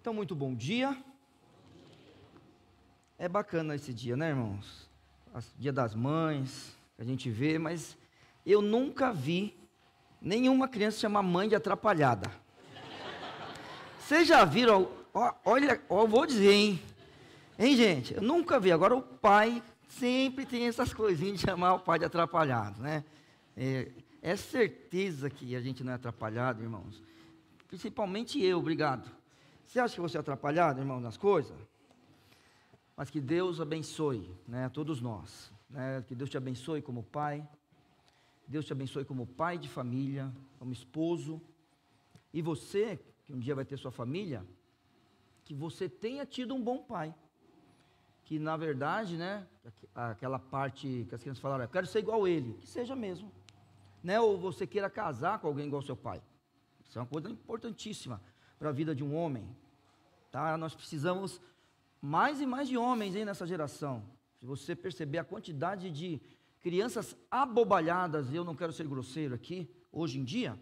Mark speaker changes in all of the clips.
Speaker 1: Então, muito bom dia. É bacana esse dia, né, irmãos? Dia das Mães, que a gente vê, mas eu nunca vi nenhuma criança chamar mãe de atrapalhada. Vocês já viram? Olha, eu vou dizer, hein? Hein, gente? Eu nunca vi. Agora o pai sempre tem essas coisinhas de chamar o pai de atrapalhado, né? É certeza que a gente não é atrapalhado, irmãos. Principalmente eu, obrigado. Você acha que você é atrapalhado, irmão, nas coisas? Mas que Deus abençoe, né, a todos nós. Né? Que Deus te abençoe como pai. Deus te abençoe como pai de família, como esposo. E você, que um dia vai ter sua família, que você tenha tido um bom pai. Que na verdade, né, aquela parte que as crianças falaram, eu quero ser igual a ele, que seja mesmo. Né? Ou você queira casar com alguém igual ao seu pai. Isso é uma coisa importantíssima para a vida de um homem. Tá? Nós precisamos mais e mais de homens aí nessa geração. Se você perceber a quantidade de crianças abobalhadas, eu não quero ser grosseiro aqui, hoje em dia,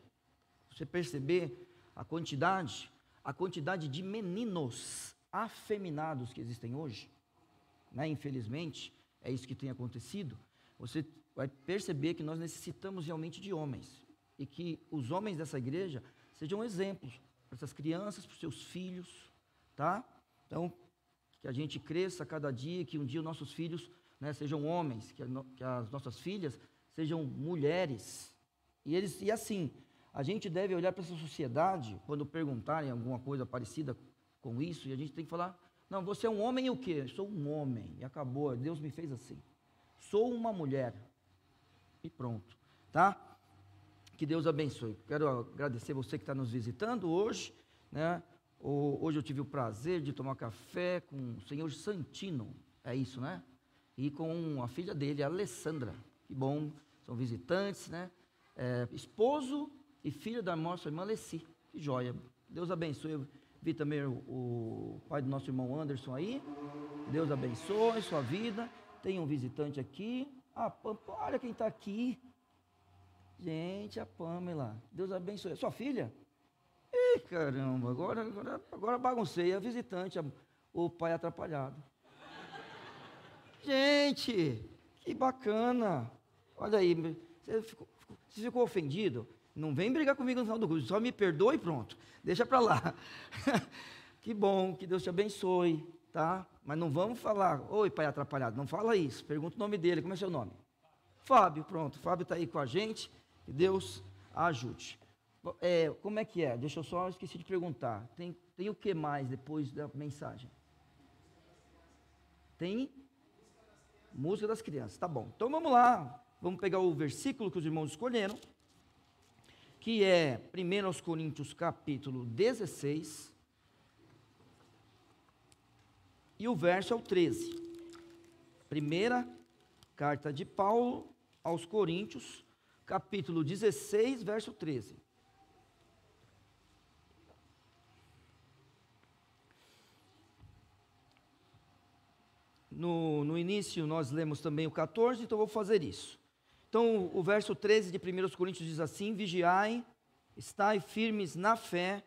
Speaker 1: você perceber a quantidade de meninos afeminados que existem hoje, né? Infelizmente, é isso que tem acontecido. Você vai perceber que nós necessitamos realmente de homens, e que os homens dessa igreja sejam exemplos para essas crianças, para os seus filhos, tá? Então, que a gente cresça cada dia, que um dia os nossos filhos, né, sejam homens, que as nossas filhas sejam mulheres. E assim, a gente deve olhar para essa sociedade, quando perguntarem alguma coisa parecida com isso, e a gente tem que falar, não, você é um homem e o quê? Eu sou um homem, e acabou, Deus me fez assim. Sou uma mulher, e pronto, tá? Que Deus abençoe. Quero agradecer você que está nos visitando hoje, né? Hoje eu tive o prazer de tomar café com o senhor Santino, é isso, né? E com a filha dele, a Alessandra. Que bom, são visitantes, né? Esposo e filha da nossa irmã Alessi. Que joia. Deus abençoe. Eu vi também o pai do nosso irmão Anderson aí. Deus abençoe sua vida. Tem um visitante aqui. Olha quem está aqui. Gente, a Pamela. Deus abençoe. Sua filha? Ih, caramba, agora baguncei. A visitante, o pai atrapalhado. Gente, que bacana. Olha aí, você ficou ofendido? Não vem brigar comigo no final do curso, só me perdoe e pronto. Deixa para lá. Que bom, que Deus te abençoe, tá? Mas não vamos falar, oi pai atrapalhado, não fala isso. Pergunta o nome dele, como é seu nome? Fábio, pronto. Fábio está aí com a gente, que Deus ajude. Como é que é? Deixa eu só, esqueci de perguntar. Tem o que mais depois da mensagem? Tem música das crianças, tá bom. Então vamos lá, vamos pegar o versículo que os irmãos escolheram, que é 1 Coríntios capítulo 16, e o verso é o 13. Primeira carta de Paulo aos Coríntios, capítulo 16, verso 13. No início nós lemos também o 14, então vou fazer isso. Então o verso 13 de 1 Coríntios diz assim: vigiai, estai firmes na fé,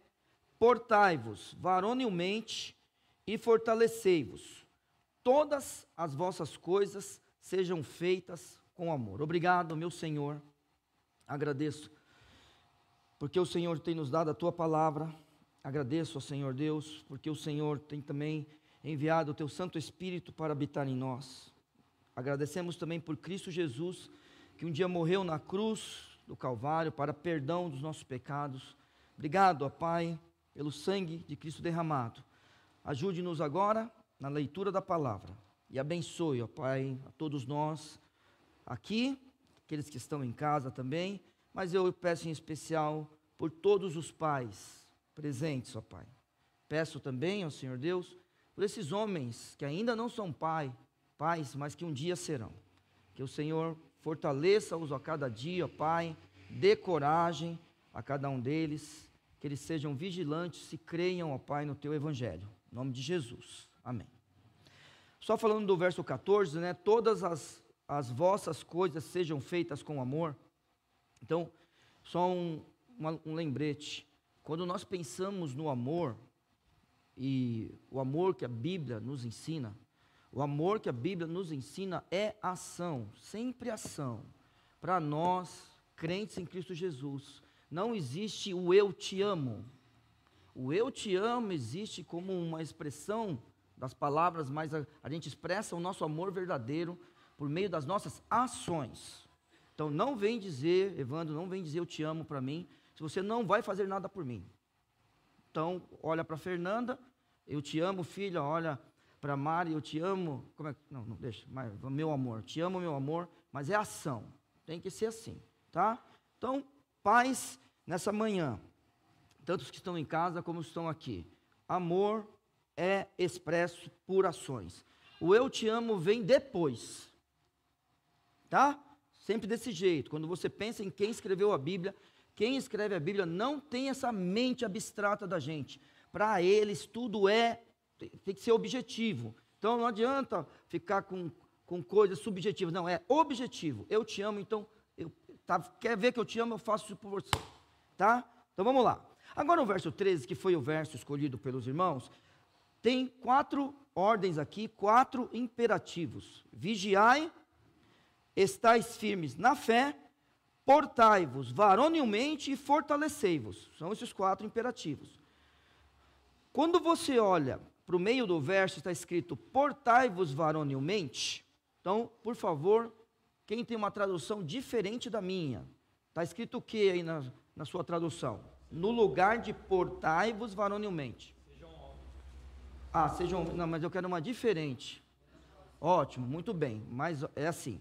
Speaker 1: portai-vos varonilmente e fortalecei-vos. Todas as vossas coisas sejam feitas com amor. Obrigado, meu Senhor, agradeço, porque o Senhor tem nos dado a Tua palavra. Agradeço ao Senhor Deus, porque o Senhor tem também enviado o Teu Santo Espírito para habitar em nós. Agradecemos também por Cristo Jesus, que um dia morreu na cruz do Calvário para perdão dos nossos pecados. Obrigado, ó Pai, pelo sangue de Cristo derramado. Ajude-nos agora na leitura da palavra e abençoe, ó Pai, a todos nós aqui, aqueles que estão em casa também, mas eu peço em especial por todos os pais presentes, ó Pai. Peço também ao Senhor Deus por esses homens que ainda não são pais, mas que um dia serão. Que o Senhor fortaleça-os a cada dia, ó Pai, dê coragem a cada um deles, que eles sejam vigilantes e creiam, ó Pai, no Teu Evangelho. Em nome de Jesus. Amém. Só falando do verso 14, né? Todas as vossas coisas sejam feitas com amor. Então, só um lembrete. Quando nós pensamos no amor, e o amor que a Bíblia nos ensina, o amor que a Bíblia nos ensina é ação, sempre ação. Para nós, crentes em Cristo Jesus, não existe o eu te amo. O eu te amo existe como uma expressão das palavras, mas a gente expressa o nosso amor verdadeiro por meio das nossas ações. Então não vem dizer, Evandro, não vem dizer eu te amo para mim, se você não vai fazer nada por mim. Então, olha para Fernanda, eu te amo, filha, olha para Mari, eu te amo, não, deixa, mas, meu amor, te amo, meu amor, mas é ação, tem que ser assim, tá? Então, pais, nessa manhã, tanto os que estão em casa como os que estão aqui, amor é expresso por ações. O eu te amo vem depois, tá? Sempre desse jeito, quando você pensa em quem escreveu a Bíblia, quem escreve a Bíblia não tem essa mente abstrata da gente. Para eles tudo tem que ser objetivo. Então não adianta ficar com coisas subjetivas. Não, é objetivo. Eu te amo, então, quer ver que eu te amo, eu faço isso por você. Tá? Então vamos lá. Agora o verso 13, que foi o verso escolhido pelos irmãos, tem 4 ordens aqui, 4 imperativos. Vigiai, estais firmes na fé, portai-vos varonilmente e fortalecei-vos. São esses 4 imperativos. Quando você olha para o meio do verso, está escrito portai-vos varonilmente. Então, por favor, quem tem uma tradução diferente da minha, está escrito o que aí na sua tradução? No lugar de portai-vos varonilmente. Sejam homens. Sejam homens. Não, mas eu quero uma diferente. Ótimo, muito bem, mas é assim.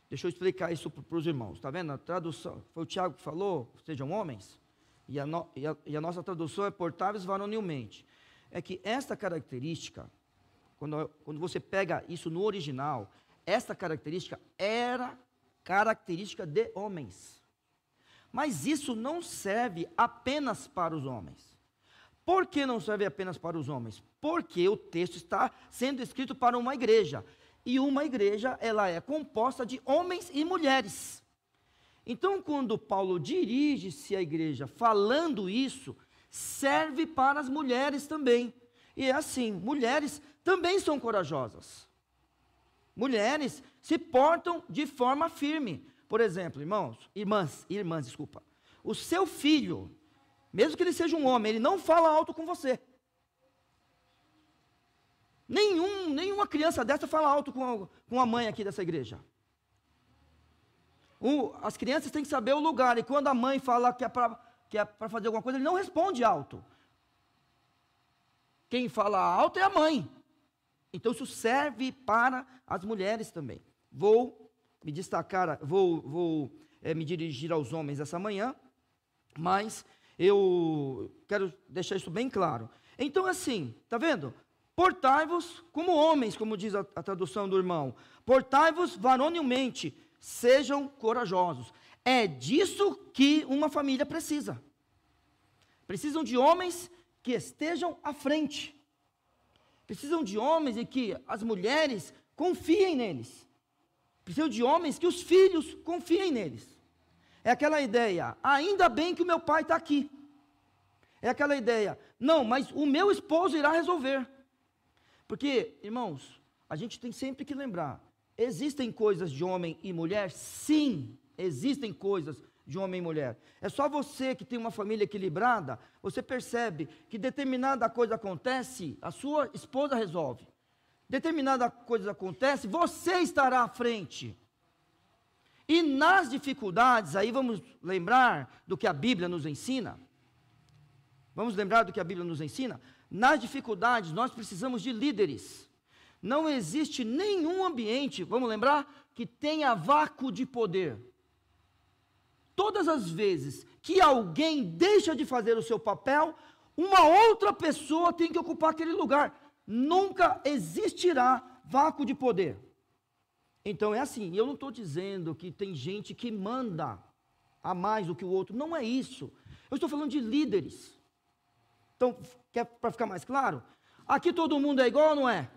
Speaker 1: Deixa eu explicar isso para os irmãos, está vendo? A tradução, foi o Tiago que falou, sejam homens, e a nossa tradução é portai-vos varonilmente. É que esta característica, quando você pega isso no original, esta característica era característica de homens. Mas isso não serve apenas para os homens. Por que não serve apenas para os homens? Porque o texto está sendo escrito para uma igreja. E uma igreja, ela é composta de homens e mulheres. Então, quando Paulo dirige-se à igreja falando isso, serve para as mulheres também. E é assim, mulheres também são corajosas. Mulheres se portam de forma firme. Por exemplo, irmãs, desculpa. O seu filho, mesmo que ele seja um homem, ele não fala alto com você. Nenhuma criança dessa fala alto com a mãe aqui dessa igreja. As crianças têm que saber o lugar, e quando a mãe fala que é para fazer alguma coisa, ele não responde alto. Quem fala alto é a mãe. Então isso serve para as mulheres também. Vou me destacar, vou me dirigir aos homens essa manhã, mas eu quero deixar isso bem claro. Então assim, está vendo? Portai-vos como homens, como diz a tradução do irmão. Portai-vos varonilmente, sejam corajosos. É disso que uma família precisa. Precisam de homens que estejam à frente. Precisam de homens e que as mulheres confiem neles. Precisam de homens que os filhos confiem neles. É aquela ideia, ainda bem que o meu pai está aqui. É aquela ideia, não, mas o meu esposo irá resolver. Porque, irmãos, a gente tem sempre que lembrar, existem coisas de homem e mulher? Sim, existem coisas de homem e mulher. É só você que tem uma família equilibrada, você percebe que determinada coisa acontece, a sua esposa resolve. Determinada coisa acontece, você estará à frente. E nas dificuldades, aí vamos lembrar do que a Bíblia nos ensina. Vamos lembrar do que a Bíblia nos ensina? Nas dificuldades, nós precisamos de líderes. Não existe nenhum ambiente, vamos lembrar, que tenha vácuo de poder. Todas as vezes que alguém deixa de fazer o seu papel, uma outra pessoa tem que ocupar aquele lugar. Nunca existirá vácuo de poder. Então é assim, eu não estou dizendo que tem gente que manda a mais do que o outro, não é isso. Eu estou falando de líderes. Então, para ficar mais claro, aqui todo mundo é igual ou não é?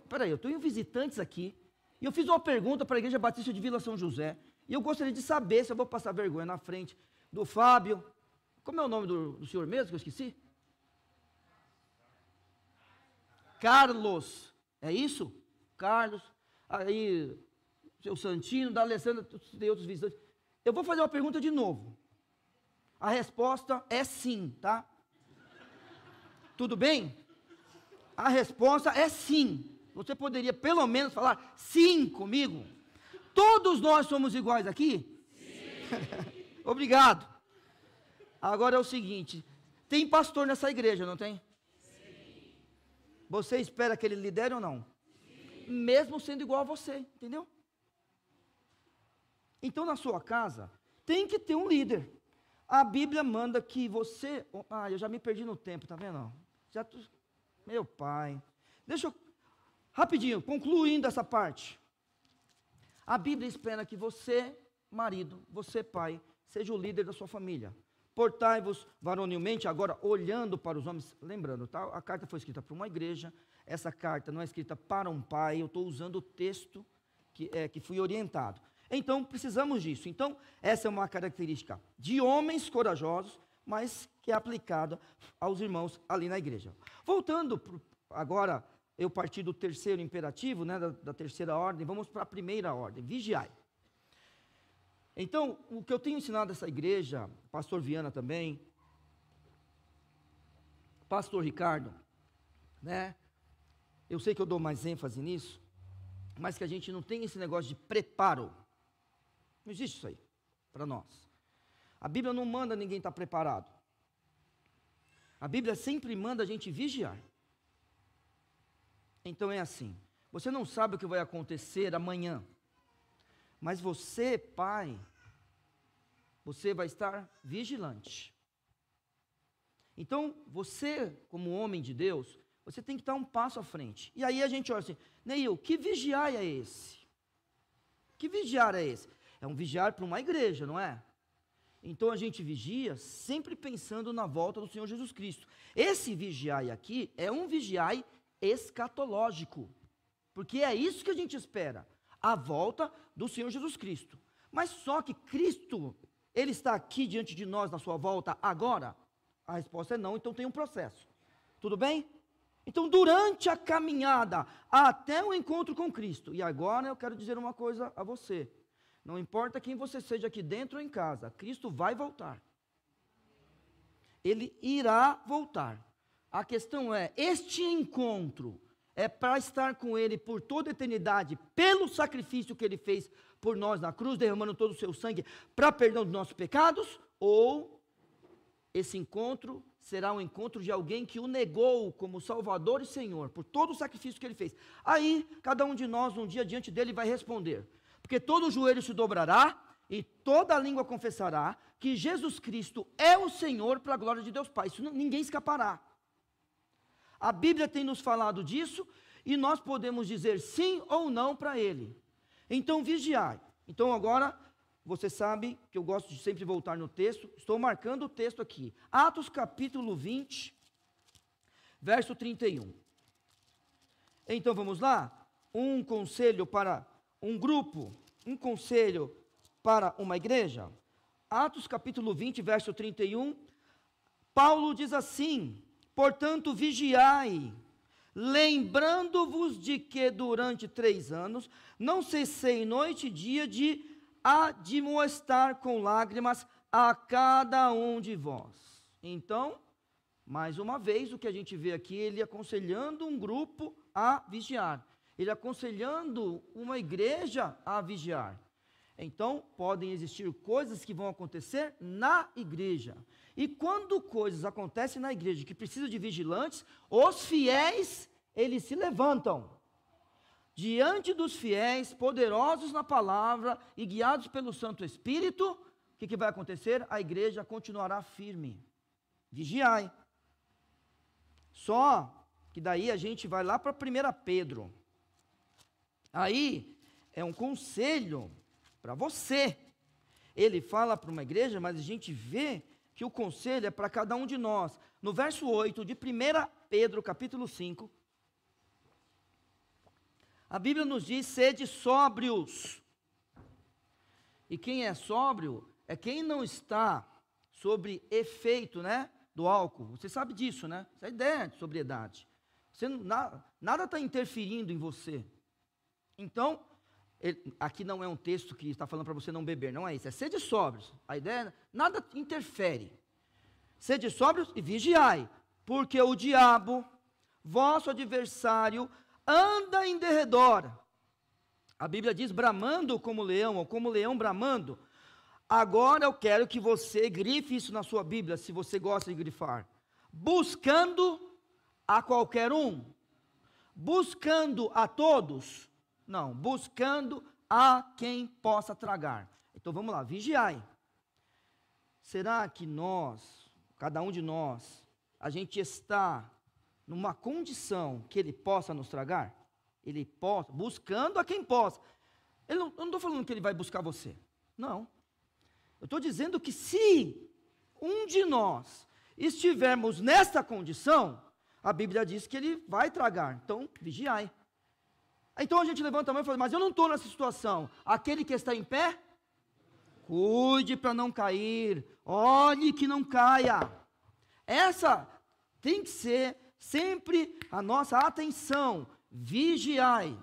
Speaker 1: Peraí, eu tenho visitantes aqui, e eu fiz uma pergunta para a Igreja Batista de Vila São José, e eu gostaria de saber se eu vou passar vergonha na frente do Fábio. Como é o nome do senhor mesmo que eu esqueci? Carlos, é isso? Carlos, aí, seu Santino, da Alessandra, tem outros visitantes. Eu vou fazer uma pergunta de novo. A resposta é sim, tá? Tudo bem? A resposta é sim. Você poderia pelo menos falar sim comigo? Todos nós somos iguais aqui? Sim. Obrigado. Agora é o seguinte, tem pastor nessa igreja, não tem? Sim. Você espera que ele lidere ou não? Sim. Mesmo sendo igual a você, entendeu? Então na sua casa, tem que ter um líder. A Bíblia manda que você... eu já me perdi no tempo, tá vendo? Meu pai. Deixa eu... Rapidinho, concluindo essa parte. A Bíblia espera que você, marido, você, pai, seja o líder da sua família. Portai-vos varonilmente, agora olhando para os homens. Lembrando, tá? A carta foi escrita para uma igreja. Essa carta não é escrita para um pai. Eu estou usando o texto que fui orientado. Então, precisamos disso. Então, essa é uma característica de homens corajosos, mas que é aplicada aos irmãos ali na igreja. Voltando agora, eu parti do terceiro imperativo, né, da terceira ordem, vamos para a primeira ordem, vigiai. Então, o que eu tenho ensinado essa igreja, pastor Viana também, pastor Ricardo, né, eu sei que eu dou mais ênfase nisso, mas que a gente não tem esse negócio de preparo. Não existe isso aí, para nós. A Bíblia não manda ninguém estar preparado. A Bíblia sempre manda a gente vigiar. Então é assim, você não sabe o que vai acontecer amanhã, mas você, pai, você vai estar vigilante. Então, você, como homem de Deus, você tem que estar um passo à frente. E aí a gente olha assim, Neil, que vigiar é esse? Que vigiar é esse? É um vigiar para uma igreja, não é? Então a gente vigia sempre pensando na volta do Senhor Jesus Cristo. Esse vigiai aqui é um vigiai escatológico, porque é isso que a gente espera, a volta do Senhor Jesus Cristo. Mas só que Cristo, Ele está aqui diante de nós na sua volta agora? A resposta é não, então tem um processo. Tudo bem? Então durante a caminhada até o encontro com Cristo, e agora eu quero dizer uma coisa a você, não importa quem você seja aqui dentro ou em casa, Cristo vai voltar. Ele irá voltar. A questão é, este encontro é para estar com Ele por toda a eternidade, pelo sacrifício que Ele fez por nós na cruz, derramando todo o seu sangue para perdão dos nossos pecados, ou esse encontro será um encontro de alguém que o negou como Salvador e Senhor, por todo o sacrifício que Ele fez. Aí, cada um de nós, um dia diante dEle, vai responder. Porque todo joelho se dobrará e toda a língua confessará que Jesus Cristo é o Senhor para a glória de Deus Pai. Isso ninguém escapará. A Bíblia tem nos falado disso e nós podemos dizer sim ou não para Ele. Então vigiai. Então agora, você sabe que eu gosto de sempre voltar no texto. Estou marcando o texto aqui. Atos capítulo 20, verso 31. Então vamos lá? Um conselho para um grupo, um conselho para uma igreja. Atos capítulo 20, verso 31, Paulo diz assim, portanto vigiai, lembrando-vos de que durante 3 anos, não cessei noite e dia de admoestar com lágrimas a cada um de vós. Então, mais uma vez, o que a gente vê aqui, ele aconselhando um grupo a vigiar. Ele aconselhando uma igreja a vigiar. Então, podem existir coisas que vão acontecer na igreja. E quando coisas acontecem na igreja que precisam de vigilantes, os fiéis, eles se levantam. Diante dos fiéis, poderosos na palavra e guiados pelo Santo Espírito, o que vai acontecer? A igreja continuará firme. Vigiai. Só que daí a gente vai lá para 1 Pedro. Aí é um conselho para você. Ele fala para uma igreja, mas a gente vê que o conselho é para cada um de nós. No verso 8 de 1 Pedro, capítulo 5, a Bíblia nos diz, sede sóbrios. E quem é sóbrio é quem não está sob efeito, né, do álcool. Você sabe disso, né? Essa é a ideia de sobriedade. Nada está interferindo em você. Então, aqui não é um texto que está falando para você não beber, não é isso. É sede sóbrios. A ideia é, nada interfere. Sede sóbrios e vigiai, porque o diabo, vosso adversário, anda em derredor. A Bíblia diz bramando como leão, ou como leão bramando. Agora eu quero que você grife isso na sua Bíblia, se você gosta de grifar. Buscando a qualquer um. Buscando a todos. Não, buscando a quem possa tragar. Então vamos lá, vigiai. Será que nós, cada um de nós, a gente está numa condição que ele possa nos tragar? Ele possa, buscando a quem possa. Eu não estou falando que ele vai buscar você. Não. Eu estou dizendo que se um de nós estivermos nessa condição, a Bíblia diz que ele vai tragar. Então, vigiai. Então a gente levanta a mão e fala, mas eu não estou nessa situação. Aquele que está em pé, cuide para não cair. Olhe que não caia. Essa tem que ser sempre a nossa atenção. Vigiai.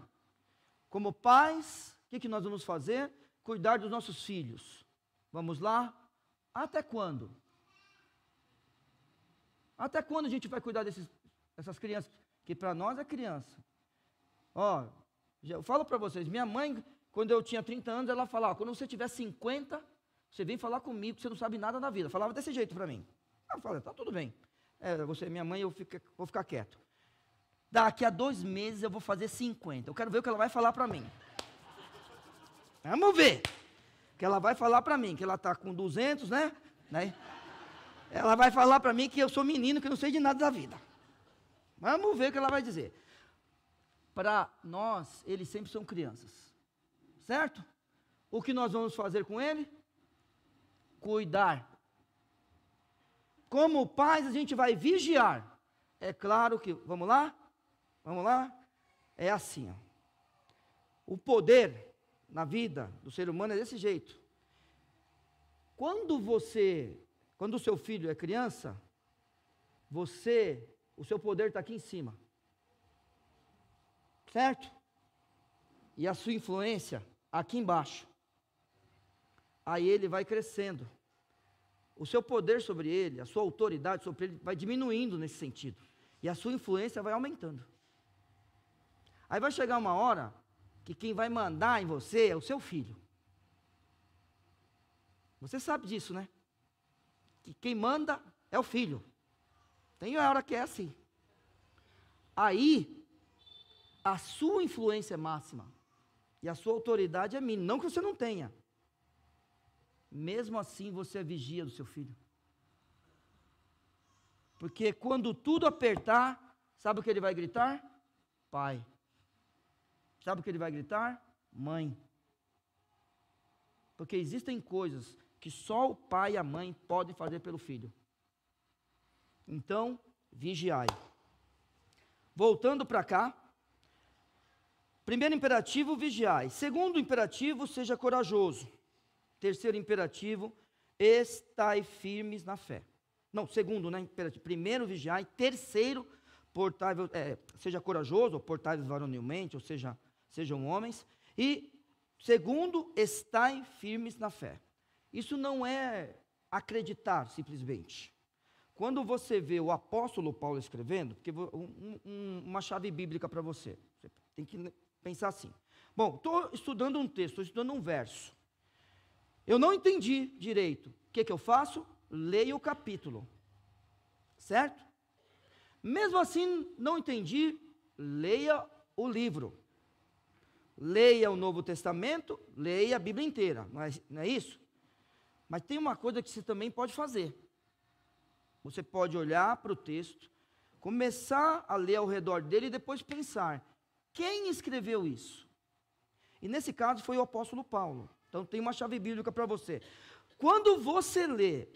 Speaker 1: Como pais, o que nós vamos fazer? Cuidar dos nossos filhos. Vamos lá? Até quando? Até quando a gente vai cuidar dessas crianças? Que para nós é criança. Ó, eu falo para vocês, minha mãe, quando eu tinha 30 anos, ela falava, quando você tiver 50, você vem falar comigo, você não sabe nada da vida. Falava desse jeito para mim. Eu falei, tá tudo bem. Você é minha mãe, vou ficar quieto. Daqui a 2 meses eu vou fazer 50. Eu quero ver o que ela vai falar para mim. Vamos ver. O que ela vai falar para mim, que ela está com 200, né? Ela vai falar para mim que eu sou menino, que eu não sei de nada da vida. Vamos ver o que ela vai dizer. Para nós, eles sempre são crianças. Certo? O que nós vamos fazer com ele? Cuidar. Como pais, a gente vai vigiar. É claro que, vamos lá? Vamos lá? É assim, ó. O poder na vida do ser humano é desse jeito. Quando o seu filho é criança, o seu poder está aqui em cima. Certo? E a sua influência aqui embaixo. Aí ele vai crescendo. O seu poder sobre ele, a sua autoridade sobre ele vai diminuindo nesse sentido. E a sua influência vai aumentando. Aí vai chegar uma hora que quem vai mandar em você é o seu filho. Você sabe disso, né? Que quem manda é o filho. Tem hora que é assim. Aí, a sua influência é máxima. E a sua autoridade é mínima. Não que você não tenha. Mesmo assim, você é vigia do seu filho. Porque quando tudo apertar, sabe o que ele vai gritar? Pai. Sabe o que ele vai gritar? Mãe. Porque existem coisas que só o pai e a mãe podem fazer pelo filho. Então, vigiai. Voltando para cá. Primeiro imperativo, vigiai. Segundo imperativo, seja corajoso. Terceiro imperativo, estai firmes na fé. Não, segundo, né? Imperativo. Primeiro, vigiai. Terceiro, seja corajoso, ou portai-vos varonilmente, ou sejam homens. E segundo, estai firmes na fé. Isso não é acreditar simplesmente. Quando você vê o apóstolo Paulo escrevendo, porque uma chave bíblica para você tem que pensar assim. Bom, estou estudando um texto, estou estudando um verso. Eu não entendi direito. O que eu faço? Leio o capítulo. Certo? Mesmo assim, não entendi, leia o livro. Leia o Novo Testamento, leia a Bíblia inteira. Não é isso? Mas tem uma coisa que você também pode fazer. Você pode olhar para o texto, começar a ler ao redor dele e depois pensar, quem escreveu isso? E nesse caso foi o apóstolo Paulo. Então tem uma chave bíblica para você. Quando você lê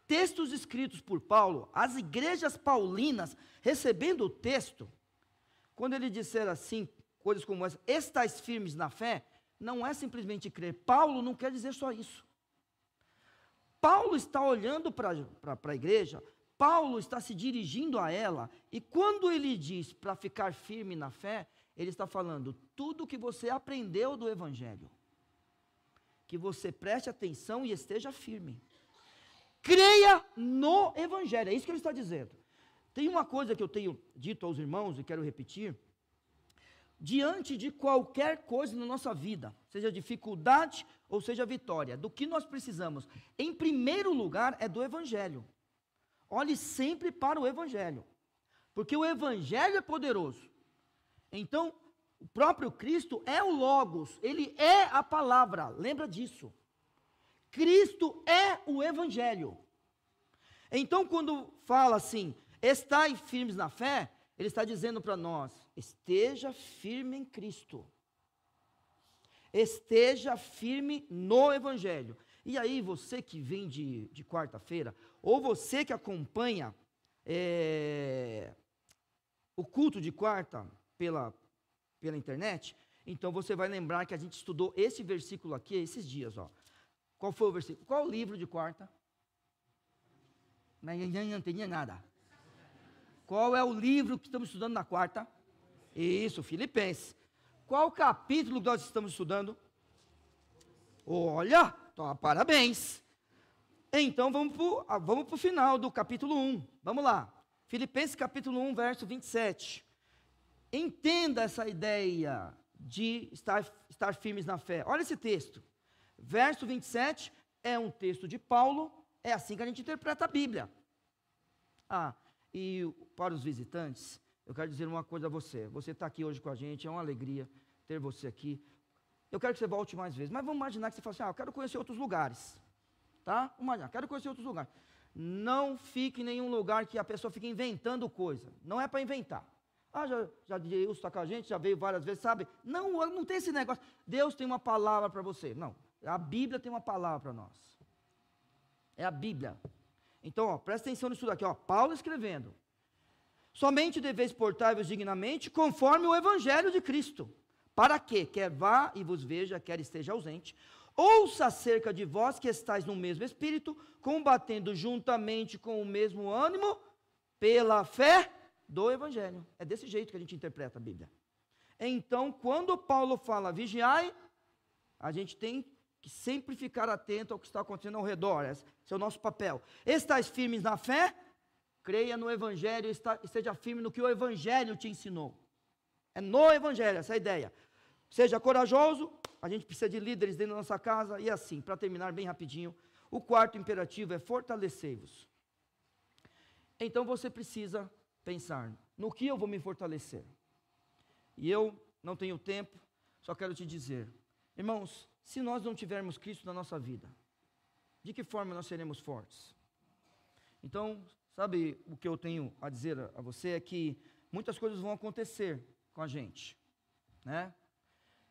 Speaker 1: textos escritos por Paulo, as igrejas paulinas recebendo o texto, quando ele disser assim, coisas como essa, estais firmes na fé, não é simplesmente crer. Paulo não quer dizer só isso. Paulo está olhando para a igreja, Paulo está se dirigindo a ela, e quando ele diz para ficar firme na fé, ele está falando tudo que você aprendeu do Evangelho, que você preste atenção e esteja firme. Creia no Evangelho, é isso que ele está dizendo. Tem uma coisa que eu tenho dito aos irmãos e quero repetir: diante de qualquer coisa na nossa vida, seja dificuldade ou seja vitória, do que nós precisamos, em primeiro lugar, é do Evangelho. Olhe sempre para o Evangelho, porque o Evangelho é poderoso. Então, o próprio Cristo é o Logos, ele é a palavra, lembra disso. Cristo é o Evangelho. Então, quando fala assim, estai firmes na fé, ele está dizendo para nós, esteja firme em Cristo. Esteja firme no Evangelho. E aí, você que vem de quarta-feira, ou você que acompanha o culto de quarta pela internet, então você vai lembrar que a gente estudou esse versículo aqui esses dias, ó. Qual foi o versículo? Qual o livro de quarta? Não entendi nada. Qual é o livro que estamos estudando na quarta? Isso, Filipenses. Qual capítulo que nós estamos estudando? Olha, parabéns. Então vamos para o final do capítulo 1. Vamos lá. Filipenses capítulo 1, verso 27. Entenda essa ideia de estar firmes na fé. Olha esse texto. Verso 27 é um texto de Paulo. É assim que a gente interpreta a Bíblia. E para os visitantes, eu quero dizer uma coisa a você. Você está aqui hoje com a gente, é uma alegria ter você aqui. Eu quero que você volte mais vezes. Mas vamos imaginar que você fala assim, eu quero conhecer outros lugares. Tá? Quero conhecer outros lugares. Não fique em nenhum lugar que a pessoa fique inventando coisa. Não é para inventar. Já Deus está com a gente, já veio várias vezes, sabe? Não tem esse negócio. Deus tem uma palavra para você. Não, a Bíblia tem uma palavra para nós. É a Bíblia. Então, presta atenção nisso daqui, Paulo escrevendo. Somente deveis portar-vos dignamente, conforme o Evangelho de Cristo. Para que, quer vá e vos veja, quer esteja ausente, ouça acerca de vós que estáis no mesmo Espírito, combatendo juntamente com o mesmo ânimo, pela fé do Evangelho. É desse jeito que a gente interpreta a Bíblia. Então, quando Paulo fala vigiai, a gente tem que sempre ficar atento ao que está acontecendo ao redor. Esse é o nosso papel. Estais firmes na fé, creia no Evangelho, esteja firme no que o Evangelho te ensinou. É no Evangelho, essa é a ideia. Seja corajoso, a gente precisa de líderes dentro da nossa casa, e assim, para terminar bem rapidinho, o quarto imperativo é fortalecei-vos. Então você precisa pensar, no que eu vou me fortalecer? E eu não tenho tempo, só quero te dizer, irmãos, se nós não tivermos Cristo na nossa vida, de que forma nós seremos fortes? Então, sabe o que eu tenho a dizer a você é que muitas coisas vão acontecer com a gente, né?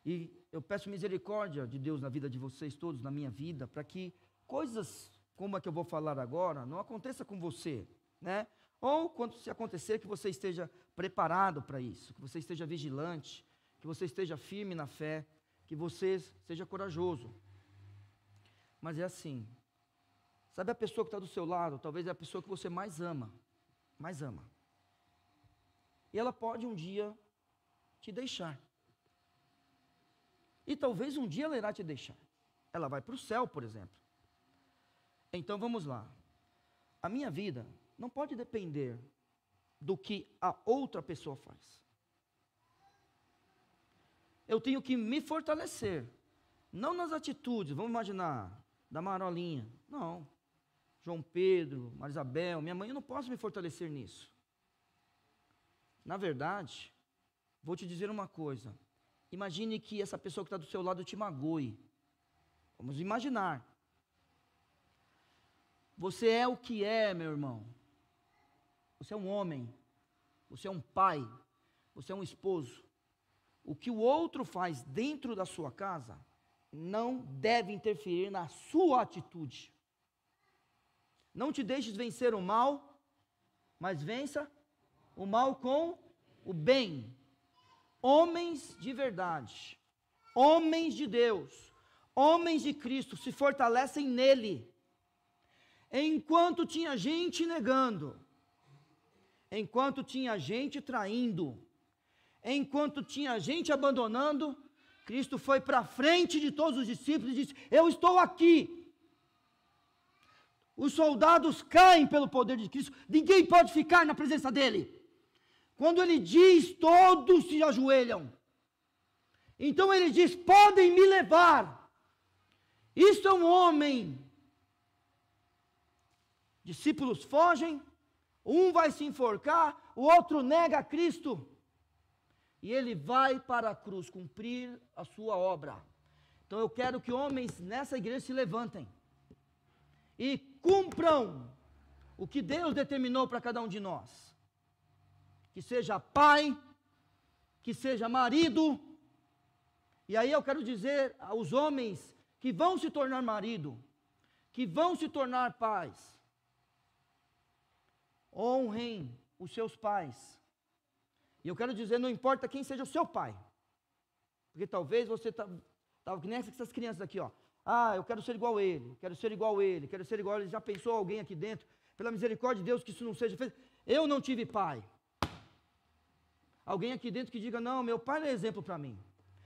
Speaker 1: E eu peço misericórdia de Deus na vida de vocês todos, na minha vida, para que coisas como a que eu vou falar agora não aconteça com você, né? Ou quando se acontecer, que você esteja preparado para isso, que você esteja vigilante, que você esteja firme na fé, que você seja corajoso. Mas é assim, sabe a pessoa que está do seu lado, talvez é a pessoa que você mais ama. E ela pode um dia te deixar. E talvez um dia ela irá te deixar. Ela vai para o céu, por exemplo. Então vamos lá. A minha vida não pode depender do que a outra pessoa faz. Eu tenho que me fortalecer. Não nas atitudes, vamos imaginar, da Marolinha. Não. João Pedro, Marisabel, minha mãe, eu não posso me fortalecer nisso. Na verdade, vou te dizer uma coisa. Imagine que essa pessoa que está do seu lado te magoe. Vamos imaginar. Você é o que é, meu irmão. Você é um homem. Você é um pai. Você é um esposo. O que o outro faz dentro da sua casa não deve interferir na sua atitude. Não te deixes vencer o mal, mas vença o mal com o bem. Homens de verdade, homens de Deus, homens de Cristo se fortalecem nele. Enquanto tinha gente negando, enquanto tinha gente traindo, enquanto tinha gente abandonando, Cristo foi para frente de todos os discípulos e disse: eu estou aqui. Os soldados caem pelo poder de Cristo, ninguém pode ficar na presença dele. Quando ele diz, todos se ajoelham. Então ele diz: podem me levar. Isto é um homem. Discípulos fogem, um vai se enforcar, o outro nega a Cristo. E ele vai para a cruz cumprir a sua obra. Então eu quero que homens nessa igreja se levantem e cumpram o que Deus determinou para cada um de nós. Que seja pai, que seja marido. E aí eu quero dizer aos homens que vão se tornar marido, que vão se tornar pais: honrem os seus pais. E eu quero dizer, não importa quem seja o seu pai, porque talvez você estava que nem essas crianças aqui, ó. Ah, eu quero ser igual a ele, quero ser igual a ele, quero ser igual a ele. Já pensou alguém aqui dentro? Pela misericórdia de Deus, que isso não seja feito. Eu não tive pai. Alguém aqui dentro que diga: não, meu pai não é exemplo para mim.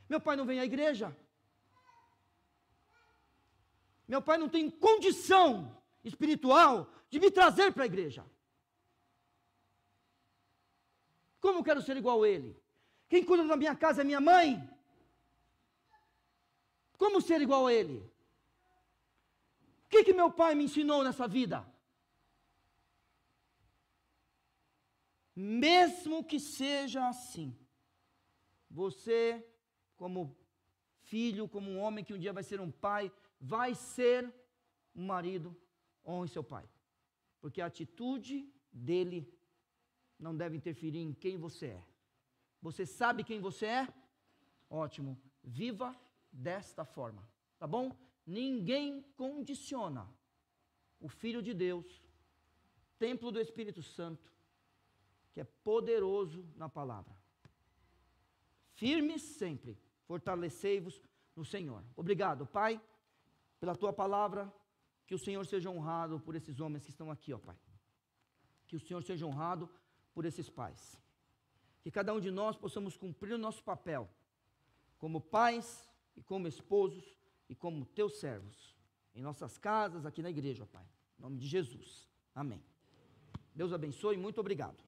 Speaker 1: Meu pai não vem à igreja. Meu pai não tem condição espiritual de me trazer para a igreja. Como eu quero ser igual a ele? Quem cuida da minha casa é minha mãe. Como ser igual a ele? O que meu pai me ensinou nessa vida? Mesmo que seja assim, você, como filho, como um homem que um dia vai ser um pai, vai ser um marido, honre seu pai. Porque a atitude dele não deve interferir em quem você é. Você sabe quem você é? Ótimo. Viva desta forma, tá bom? Ninguém condiciona o Filho de Deus, templo do Espírito Santo, que é poderoso na palavra. Firmes sempre, fortalecei-vos no Senhor. Obrigado, Pai, pela tua palavra. Que o Senhor seja honrado por esses homens que estão aqui, ó Pai. Que o Senhor seja honrado por esses pais. Que cada um de nós possamos cumprir o nosso papel como pais e como esposos e como teus servos, em nossas casas, aqui na igreja, ó Pai. Em nome de Jesus. Amém. Deus abençoe e muito obrigado.